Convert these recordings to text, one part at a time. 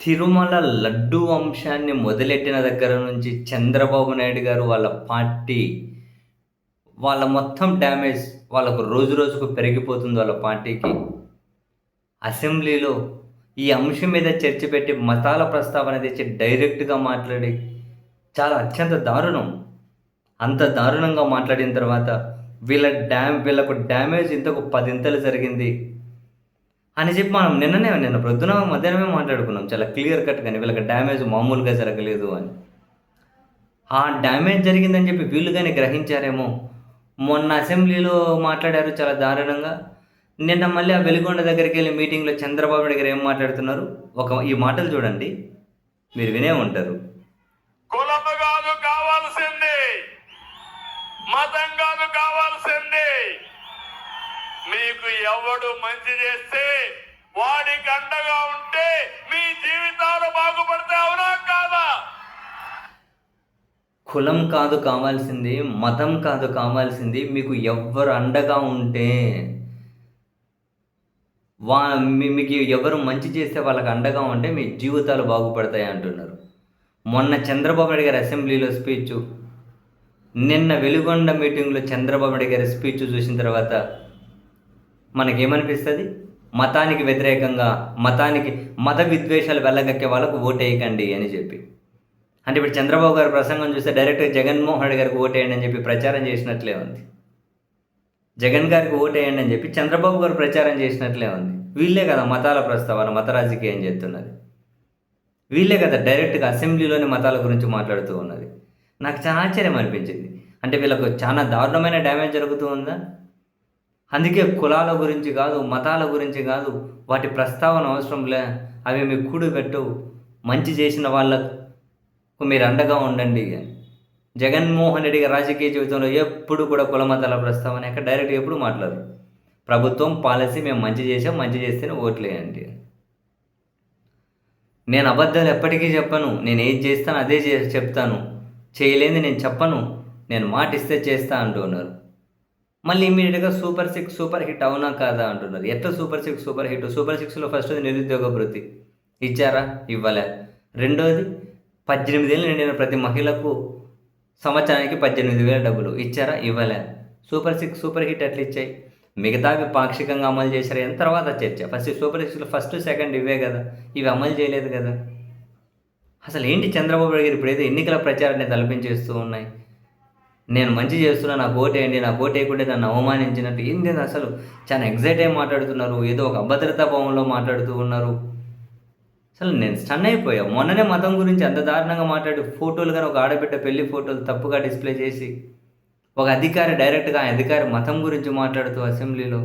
తిరుమల లడ్డూ వంశాన్ని మొదలెట్టిన దగ్గర నుంచి చంద్రబాబు నాయుడు గారు వాళ్ళ పార్టీ, వాళ్ళ మొత్తం డ్యామేజ్ వాళ్ళకు రోజు రోజుకు పెరిగిపోతుంది వాళ్ళ పార్టీకి. అసెంబ్లీలో ఈ అంశం మీద చర్చ పెట్టి మతాల ప్రస్తావన తెచ్చి డైరెక్ట్‌గా మాట్లాడి చాలా అత్యంత దారుణం. అంత దారుణంగా మాట్లాడిన తర్వాత వీళ్ళకు డ్యామేజ్ ఇంతకు 10 ఇంతలు జరిగింది అని చెప్పి మనం నిన్న ప్రొద్దున మధ్యాహ్నమే మాట్లాడుకున్నాం. చాలా క్లియర్ కట్‌గానే వీళ్ళకి డ్యామేజ్ మామూలుగా జరగలేదు అని. ఆ డ్యామేజ్ జరిగిందని చెప్పి వీళ్ళు గాని గ్రహించారేమో! మొన్న అసెంబ్లీలో మాట్లాడారు చాలా దారుణంగా. నిన్న మళ్ళీ ఆ వెలిగొండ దగ్గరికెళ్ళి మీటింగ్‌లో చంద్రబాబు నాయుడు గారు ఏం మాట్లాడుతున్నారు? ఈ మాటలు చూడండి. మీరు వినే ఉంటారు. కులం కాదు కావాల్సింది, మతం కాదు కావాల్సింది. మీకు ఎవడు మంచి చేస్తే వాడికి అండగా ఉంటే మీ జీవితాలు బాగుపడితే అవునా కాదా? కులం కాదు కావాల్సింది, మతం కాదు కావాల్సింది, మీకు ఎవ్వరు అండగా ఉంటే మీకు ఎవరు మంచి చేస్తే వాళ్ళకి అండగా ఉంటే మీ జీవితాలు బాగుపడతాయి అంటున్నారు. మొన్న చంద్రబాబు నాయుడు గారి అసెంబ్లీలో స్పీచు, నిన్న వెలుగొండ మీటింగ్లో చంద్రబాబు నాయుడు గారి స్పీచ్ చూసిన తర్వాత మనకేమనిపిస్తుంది? మతానికి వ్యతిరేకంగా మత విద్వేషాలు వెళ్ళగక్కే వాళ్ళకు ఓటేయకండి అని చెప్పి. అంటే ఇప్పుడు చంద్రబాబు గారి ప్రసంగం చూస్తే డైరెక్ట్‌గా జగన్మోహన్ రెడ్డి గారికి ఓటేయండి అని చెప్పి ప్రచారం చేసినట్లే ఉంది. జగన్ గారికి ఓటేయండి అని చెప్పి చంద్రబాబు గారు ప్రచారం చేసినట్లే ఉంది. వీళ్ళే కదా మతాల ప్రస్తావన, మత రాజకీయం చేస్తున్నది. వీళ్ళే కదా డైరెక్ట్‌గా అసెంబ్లీలోని మతాల గురించి మాట్లాడుతూ ఉన్నది. నాకు చాలా ఆశ్చర్యం అనిపించింది. అంటే వీళ్ళకు చాలా దారుణమైన డ్యామేజ్ జరుగుతూ ఉందా? అందుకే కులాల గురించి కాదు, మతాల గురించి కాదు, వాటి ప్రస్తావన అవసరం లే. అవి మీకు కూడుపెట్టవు. మంచి చేసిన వాళ్ళకు మీరు అండగా ఉండండి. జగన్మోహన్ రెడ్డి గారి రాజకీయ జీవితంలో ఎప్పుడు కూడా కుల మతాల ప్రస్తావన డైరెక్ట్‌గా ఎప్పుడు మాట్లాడరు. ప్రభుత్వం పాలసీ మేము మంచి చేసాం, మంచి చేస్తేనే ఓట్లేయండి. నేను అబద్ధాలు ఎప్పటికీ చెప్పను. నేను ఏది చేస్తానో అదే చెప్తాను. చేయలేనిది నేను చెప్పను. నేను మాట ఇస్తే చేస్తా అంటున్నారు. మళ్ళీ ఇమ్మీడియట్‌గా సూపర్ 6 సూపర్ హిట్ అవునా కాదా అంటున్నారు. ఎట్లా సూపర్ 6 సూపర్ హిట్? సూపర్ 6లో ఫస్ట్‌ది నిరుద్యోగ భృతి ఇచ్చారా? ఇవ్వలే. రెండోది 18 ఏళ్ళు నిండిన ప్రతి మహిళకు సంవత్సరానికి 18,000 డబ్బులు ఇచ్చారా? ఇవ్వలే. సూపర్ 6 సూపర్ హిట్ ఎట్లా ఇచ్చాయి? మిగతావి పాక్షికంగా అమలు చేశారు అని తర్వాత చర్చ. ఫస్ట్ సూపర్ 6లో ఫస్ట్, సెకండ్ ఇవే కదా. ఇవి అమలు చేయలేదు కదా. అసలు ఏంటి చంద్రబాబు నాయుడు గారు ఇప్పుడైతే ఎన్నికల ప్రచారాన్ని తలపించేస్తూ ఉన్నాయి. నేను మంచి చేస్తున్నా, నాకు ఓటేయండి, నాకు ఓటేయకుంటే నన్ను అవమానించినట్టు ఏంది అసలు? చాలా ఎగ్జైట్ అయి మాట్లాడుతున్నారు. ఏదో ఒక అభద్రతా భావంలో మాట్లాడుతూ ఉన్నారు. అసలు నేను స్టన్ అయిపోయా. మొన్ననే మతం గురించి అంత దారుణంగా మాట్లాడి ఫోటోలు కానీ ఒక ఆడబిడ్డ పెళ్లి ఫోటోలు తప్పుగా డిస్ప్లే చేసి ఒక అధికారి డైరెక్ట్‌గా ఆ అధికారి మతం గురించి మాట్లాడుతూ అసెంబ్లీలో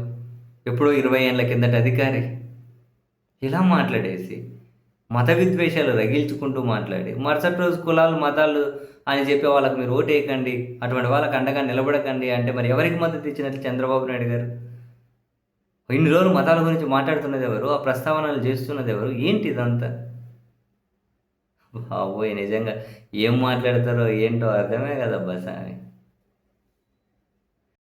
ఎప్పుడో 20 ఏళ్ల కిందటి అధికారి ఇలా మాట్లాడేసి మత విద్వేషాలు రగిల్చుకుంటూ మాట్లాడి మరుసటి రోజు కులాలు, మతాలు అని చెప్పి వాళ్ళకి మీరు ఓటేయకండి, అటువంటి వాళ్ళకి అండగా నిలబడకండి అంటే మరి ఎవరికి మద్దతు ఇచ్చినట్లు చంద్రబాబు నాయుడు గారు? ఇన్ని రోజులు మతాల గురించి మాట్లాడుతున్నది ఎవరు? ఆ ప్రస్తావనలు చేస్తున్నది ఎవరు? ఏంటి ఇదంతా? బాబోయ్! నిజంగా ఏం మాట్లాడతారో ఏంటో అర్థమే కాదబ్బా సామి.